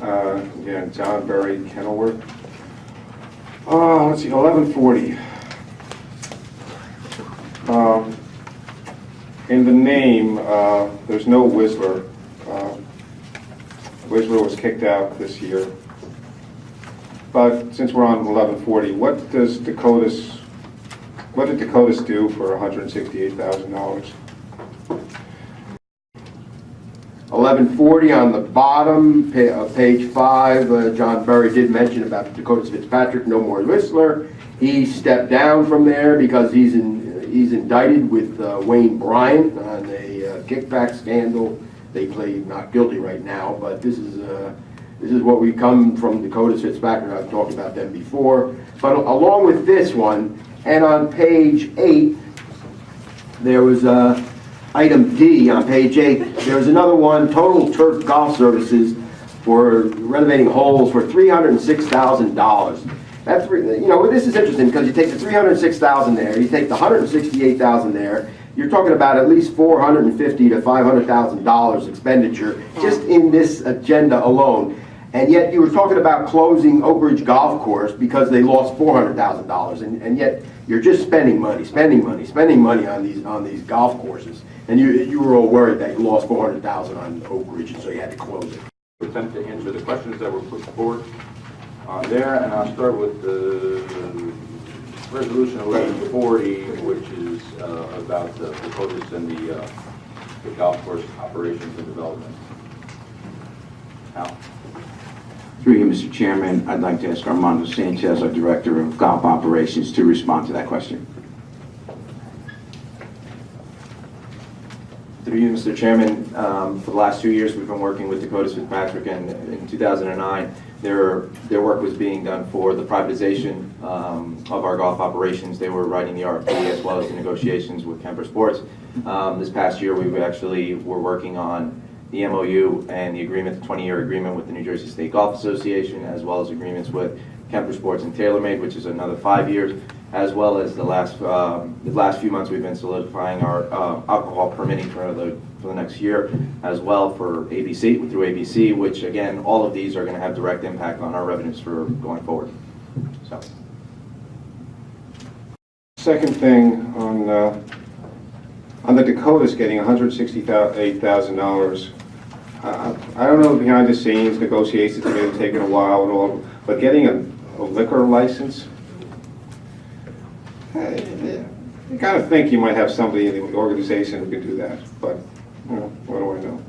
Again, John Berry, Kenilworth. Let's see, 1140. In the name, there's no Whistler. Whistler was kicked out this year. But since we're on 1140, what did DeCotiis do for $168,000? 1140 on the bottom of page 5, John Berry did mention about DeCotiis Fitzpatrick, no more Whistler. He stepped down from there because he's indicted with Wayne Bryant on a kickback scandal. They plead not guilty right now, but this is what we come from DeCotiis Fitzpatrick. I've talked about them before. But along with this one, and on page 8, there was item D on page 8. There was another one, Total Turf Golf Services for renovating holes for $306,000. That's, this is interesting because you take the $306,000 there, you take the $168,000 there, you're talking about at least $450,000 to $500,000 expenditure just in this agenda alone. And yet you were talking about closing Oak Ridge Golf Course because they lost $400,000, and yet you're just spending money on these golf courses. And you were all worried that you lost $400,000 on Oak Ridge, and so you had to close it. Attempt to answer the questions that were put forward there, and I'll start with the resolution 1140, which is about the DeCotiis and the golf course operations and development. Al. Through you, Mr. Chairman, I'd like to ask Armando Sanchez, our Director of Golf Operations, to respond to that question. Through you, Mr. Chairman, for the last 2 years we've been working with DeCotiis Fitzpatrick, and in 2009 their work was being done for the privatization of our golf operations. They were writing the RFP as well as the negotiations with Kemper Sports. This past year we actually were working on the MOU and the agreement, the 20-year agreement with the New Jersey State Golf Association, as well as agreements with Kemper Sports and TaylorMade, which is another 5 years, as well as the last few months we've been solidifying our alcohol permitting for the next year, as well for ABC, through ABC, which again, all of these are going to have direct impact on our revenues for going forward. So. Second thing on the DeCotiis getting $168,000. I don't know behind the scenes negotiations may have taken a while and all, but getting a liquor license, you kind of think you might have somebody in the organization who could do that, but what do I know?